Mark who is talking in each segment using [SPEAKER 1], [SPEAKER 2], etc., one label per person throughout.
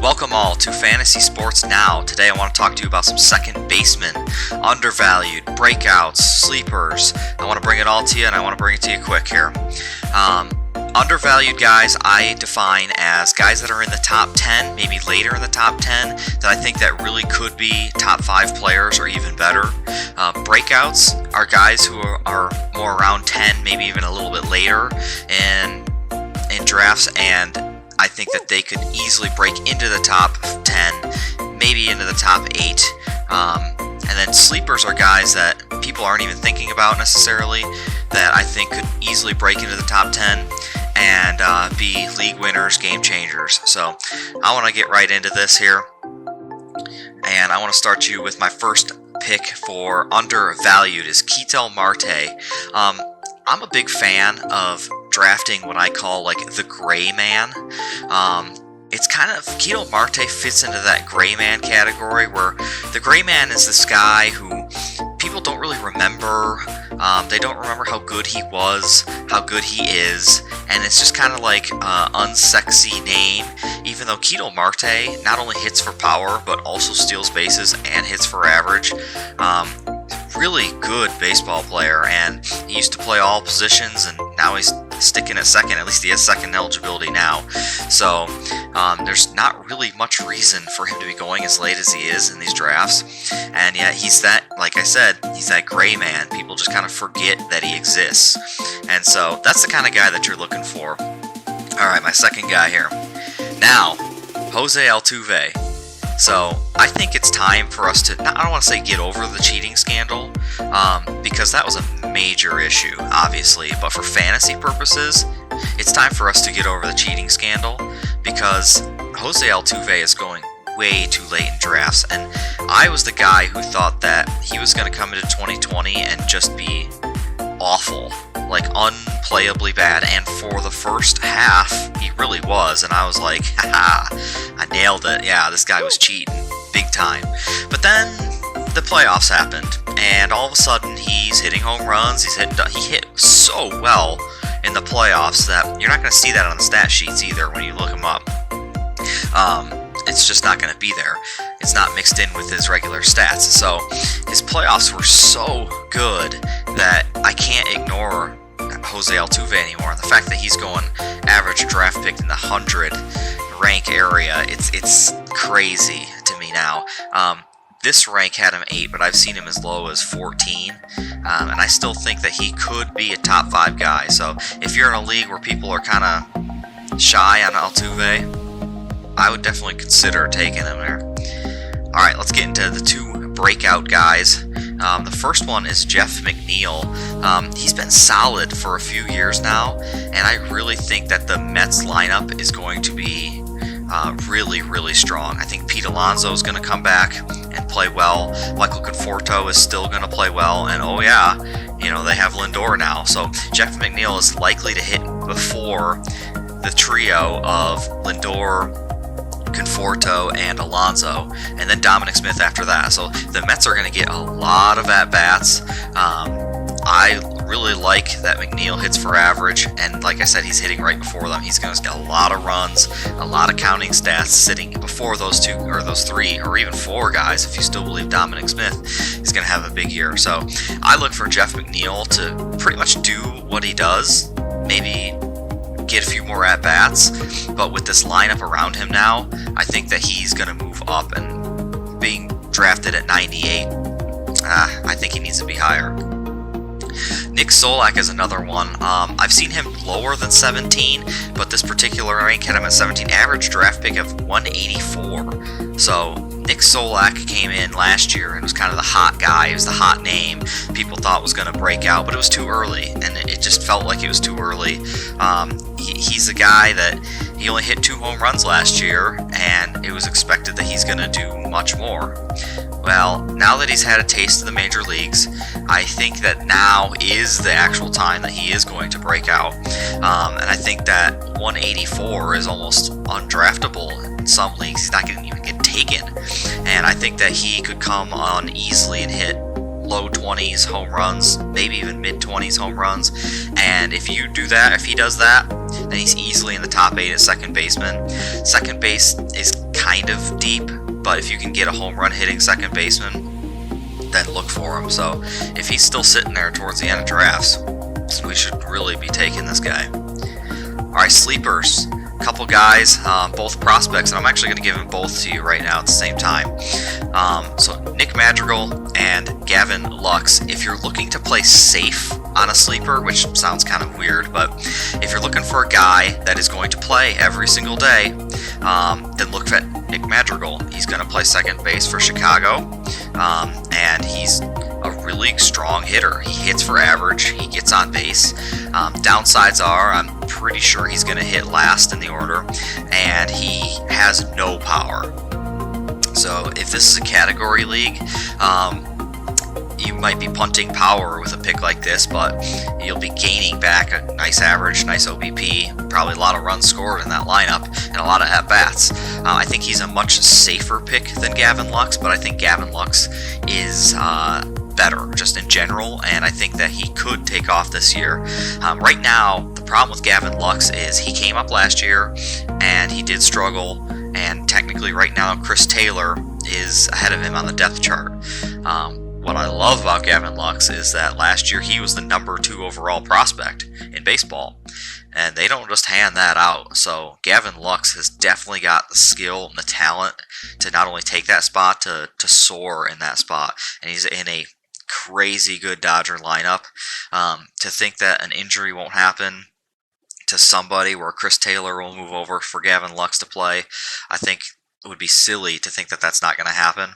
[SPEAKER 1] Welcome all to Fantasy Sports Now. Today I want to talk to you about some second basemen, undervalued, breakouts, sleepers. I want to bring it all to you, and I want to bring it to you quick here. Undervalued guys I define as guys that are in the top 10, maybe later in the top 10, that I think that really could be top 5 players or even better. Breakouts are guys who are more around 10, maybe even a little bit later in drafts, and I think that they could easily break into the top 10, maybe into the top 8. And then sleepers are guys that people aren't even thinking about necessarily, that I think could easily break into the top 10 and be league winners, game changers. So I want to get right into this here, and I want to start you with my first pick for undervalued is Ketel Marte. I'm a big fan of drafting what I call like the gray man. It's kind of, Ketel Marte fits into that gray man category, where the gray man is this guy who people don't really remember. They don't remember how good he was, how good he is, and it's just kind of like unsexy name, even though Ketel Marte not only hits for power, but also steals bases and hits for average. Really good baseball player, and he used to play all positions, and now he's sticking at second. At least he has second eligibility now. So there's not really much reason for him to be going as late as he is in these drafts, and yet he's that, like I said, he's that gray man. People just kind of forget that he exists, and so that's the kind of guy that you're looking for. Alright, my second guy here. Now, Jose Altuve. So I think it's time for us to, I don't want to say get over the cheating scandal, because that was a major issue, obviously, but for fantasy purposes, it's time for us to get over the cheating scandal, because Jose Altuve is going way too late in drafts, and I was the guy who thought that he was going to come into 2020 and just be awful, like unplayably bad, and for the first half, he really was, and I was like, haha, I nailed it, yeah, this guy was cheating, big time. But then the playoffs happened, and all of a sudden he's hitting home runs, he hit so well in the playoffs that you're not going to see that on the stat sheets either when you look him up. It's just not going to be there. It's not mixed in with his regular stats. So his playoffs were so good that I can't ignore Jose Altuve anymore. And the fact that he's going average draft pick in the 100 rank area, it's crazy to me now. This rank had him 8, but I've seen him as low as 14, and I still think that he could be a top 5 guy. So if you're in a league where people are kind of shy on Altuve, I would definitely consider taking him there. Alright, let's get into the 2 breakout guys. The first one is Jeff McNeil. He's been solid for a few years now, and I really think that the Mets lineup is going to be really, really strong. I think Pete Alonso is going to come back and play well. Michael Conforto is still going to play well, and oh yeah, they have Lindor now. So Jeff McNeil is likely to hit before the trio of Lindor, Conforto, and Alonso, and then Dominic Smith after that. So the Mets are going to get a lot of at-bats. I really like that McNeil hits for average, and like I said, he's hitting right before them. He's going to get a lot of runs, a lot of counting stats sitting before those 2 or those 3 or even 4 guys, if you still believe Dominic Smith is going to have a big year. So I look for Jeff McNeil to pretty much do what he does, maybe get a few more at-bats, but with this lineup around him now, I think that he's going to move up, and being drafted at 98, I think he needs to be higher. Nick Solak is another one. I've seen him lower than 17, but this particular rank had him at 17, average draft pick of 184. So Nick Solak came in last year and was kind of the hot guy. He was the hot name people thought was going to break out, but it was too early, and it just felt like it was too early. He's a guy that he only hit 2 home runs last year, and it was expected that he's going to do much more. Well, now that he's had a taste of the major leagues, I think that now is the actual time that he is going to break out. And I think that 184 is almost undraftable in some leagues. He's not going to even get taken. And I think that he could come on easily and hit low 20s home runs, maybe even mid 20s home runs. And if you do that, if he does that, then he's easily in the top 8 at second baseman. Second base is kind kind of deep, but if you can get a home run hitting second baseman, then look for him. So if he's still sitting there towards the end of drafts, we should really be taking this guy. Alright, sleepers. Couple guys, both prospects, and I'm actually going to give them both to you right now at the same time. So Nick Madrigal and Gavin Lux. If you're looking to play safe on a sleeper, which sounds kind of weird, but if you're looking for a guy that is going to play every single day, then look at Nick Madrigal. He's going to play second base for Chicago, and he's a really strong hitter. He hits for average, he gets on base. Downsides are, I'm pretty sure he's going to hit last in the order, and he has no power. So if this is a category league, you might be punting power with a pick like this, but you'll be gaining back a nice average, nice OBP, probably a lot of runs scored in that lineup, and a lot of at-bats. I think he's a much safer pick than Gavin Lux, but I think Gavin Lux is better just in general, and I think that he could take off this year. Right now, the problem with Gavin Lux is he came up last year, and he did struggle, and technically right now Chris Taylor is ahead of him on the depth chart. What I love about Gavin Lux is that last year he was the number 2 overall prospect in baseball, and they don't just hand that out. So Gavin Lux has definitely got the skill and the talent to not only take that spot, to soar in that spot, and he's in a crazy good Dodger lineup. To think that an injury won't happen to somebody where Chris Taylor will move over for Gavin Lux to play, I think it would be silly to think that that's not going to happen.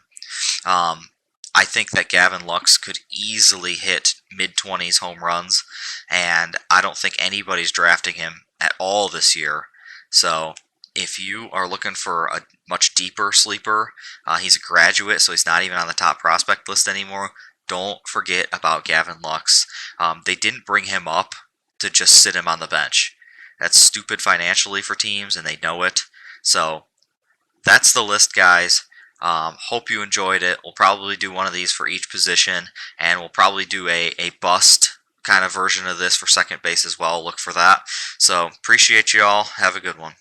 [SPEAKER 1] I think that Gavin Lux could easily hit mid-20s home runs, and I don't think anybody's drafting him at all this year. So if you are looking for a much deeper sleeper, he's a graduate, so he's not even on the top prospect list anymore. Don't forget about Gavin Lux. They didn't bring him up to just sit him on the bench. That's stupid financially for teams, and they know it. So that's the list, guys. Hope you enjoyed it. We'll probably do one of these for each position, and we'll probably do a bust kind of version of this for second base as well. Look for that. So appreciate you all. Have a good one.